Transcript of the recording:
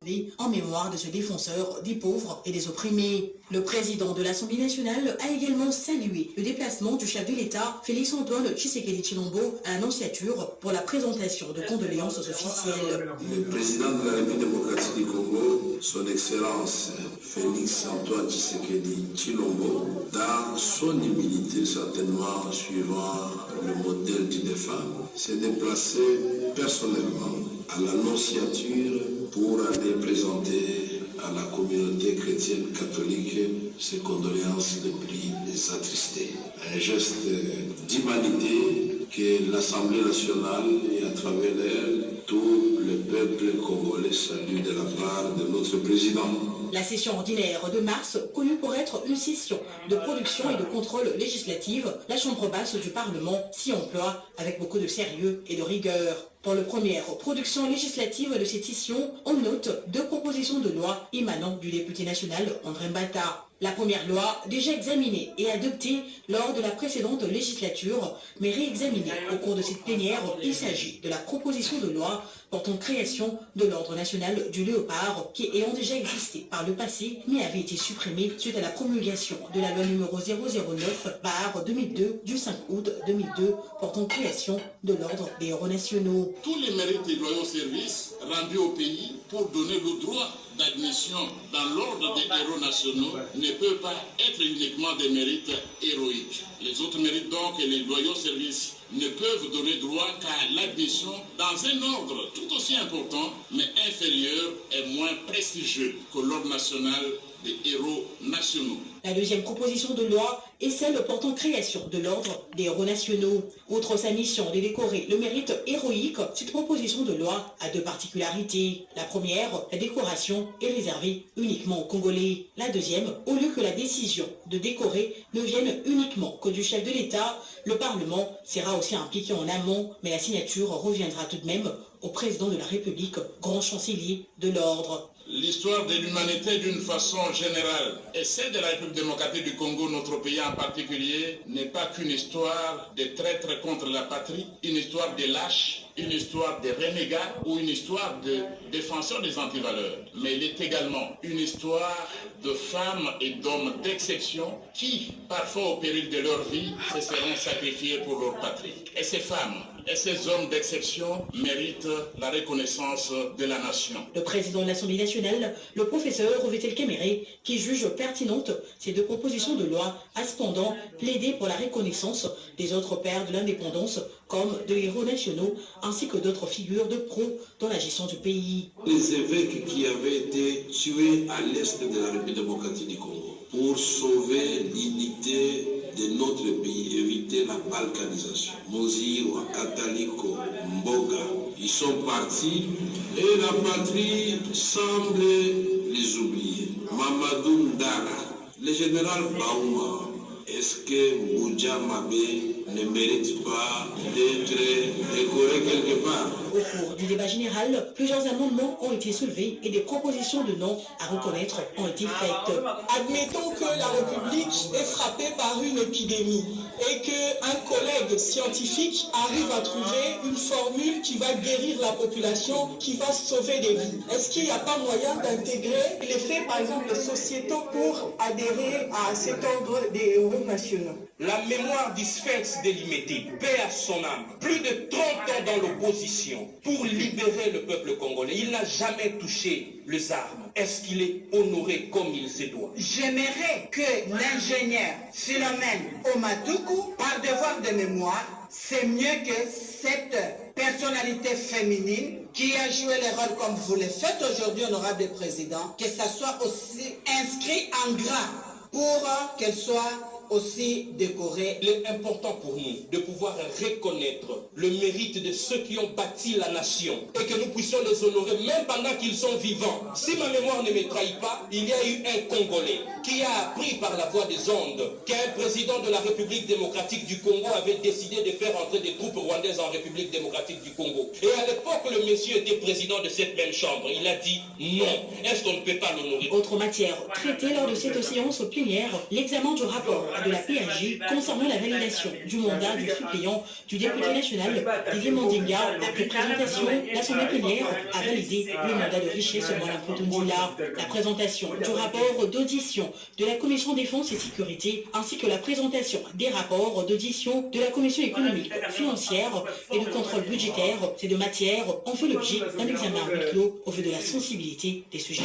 l'Assemblée en mémoire de ce défenseur des pauvres et des opprimés. Le président de l'Assemblée nationale a également salué le déplacement du chef de l'État, Félix-Antoine Tshisekedi Tshilombo, à l'Annonciature pour la présentation de condoléances officielles. Le président de la République démocratique du Congo, son Excellence Félix-Antoine Tshisekedi Tshilombo, dans son humilité certainement suivant le modèle du défunt, s'est déplacé personnellement à l'Annonciature pour aller présenter à la communauté chrétienne catholique ses condoléances de pli et s'attrister. Un geste d'humanité que l'Assemblée nationale et à travers elle, tout le peuple congolais salue de la part de notre président. La session ordinaire de mars, connue pour être une session de production et de contrôle législative, la Chambre basse du Parlement s'y emploie avec beaucoup de sérieux et de rigueur. Pour la première production législative de cette session, on note 2 propositions de loi émanant du député national André Mbata. La première loi, déjà examinée et adoptée lors de la précédente législature, mais réexaminée au cours de cette plénière, il s'agit de la proposition de loi portant création de l'Ordre national du Léopard, qui ayant déjà existé par le passé, mais avait été supprimée suite à la promulgation de la loi numéro 009/2002 du 5 août 2002 portant création de l'Ordre des héros nationaux. Tous les mérites et loyaux services rendus au pays pour donner le droit d'admission dans l'ordre des héros nationaux ne peut pas être uniquement des mérites héroïques. Les autres mérites donc et les loyaux services ne peuvent donner droit qu'à l'admission dans un ordre tout aussi important mais inférieur et moins prestigieux que l'ordre national des héros nationaux. La deuxième proposition de loi est celle portant création de l'Ordre des héros nationaux. Outre sa mission de décorer le mérite héroïque, cette proposition de loi a 2 particularités. La première, la décoration est réservée uniquement aux Congolais. La deuxième, au lieu que la décision de décorer ne vienne uniquement que du chef de l'État, le Parlement sera aussi impliqué en amont, mais la signature reviendra tout de même au président de la République, grand chancelier de l'Ordre. L'histoire de l'humanité d'une façon générale et celle de la République démocratique du Congo, notre pays en particulier, n'est pas qu'une histoire de traîtres contre la patrie, une histoire de lâches, une histoire de renégats ou une histoire de défenseurs des antivaleurs. Mais il est également une histoire de femmes et d'hommes d'exception qui, parfois au péril de leur vie, se seront sacrifiés pour leur patrie. Et ces femmes et ces hommes d'exception méritent la reconnaissance de la nation. Le président de l'Assemblée nationale, le professeur Vital Kamerhe, qui juge pertinentes ces 2 propositions de loi, a cependant plaidé pour la reconnaissance des autres pères de l'indépendance comme de héros nationaux, ainsi que d'autres figures de pro dans la gestion du pays. Les évêques qui avaient été tués à l'est de la République démocratique du Congo pour sauver l'unité de notre pays, éviter la balkanisation. Moziro, Kataliko, Mboga, ils sont partis et la patrie semble les oublier. Mamadou Ndara, le général Baouma, est-ce que Mouja Mabé ne mérite pas d'être décoré quelque part? Au cours du débat général, plusieurs amendements ont été soulevés et des propositions de noms à reconnaître ont été faites. Admettons que la République est frappée par une épidémie et qu'un collègue scientifique arrive à trouver une formule qui va guérir la population, qui va sauver des vies. Est-ce qu'il n'y a pas moyen d'intégrer les faits, par exemple, sociétaux pour adhérer à cet ordre des héros nationaux? La mémoire du Sphinx de Limete, paix à son âme, plus de 30 ans dans l'opposition pour libérer le peuple congolais. Il n'a jamais touché les armes. Est-ce qu'il est honoré comme il se doit? J'aimerais que l'ingénieur Philomène Omatuku, par devoir de mémoire, c'est mieux que cette personnalité féminine qui a joué les rôles comme vous le faites aujourd'hui, honorable président, que ça soit aussi inscrit en gras pour qu'elle soit aussi décorée. Il est important pour nous de pouvoir reconnaître le mérite de ceux qui ont bâti la nation et que nous puissions les honorer même pendant qu'ils sont vivants. Si ma mémoire ne me trahit pas, il y a eu un Congolais qui a appris par la voie des ondes qu'un président de la République démocratique du Congo avait décidé de faire entrer des troupes rwandaises en République démocratique du Congo. Et à l'époque, le monsieur était président de cette même chambre. Il a dit non. Est-ce qu'on ne peut pas l'honorer? Autre matière traitée lors de cette séance plénière, l'examen du rapport de la PAG concernant la validation du mandat du suppléant du député national Didier Mandinga. Après présentation, l'Assemblée plénière a validé le mandat de Richesse Mwala-Mputundila. La présentation du rapport d'audition de la Commission défense et sécurité ainsi que la présentation des rapports d'audition de la Commission économique, financière et de contrôle budgétaire, ces deux matières ont fait l'objet d'un examen à huis clos au vu de la sensibilité des sujets.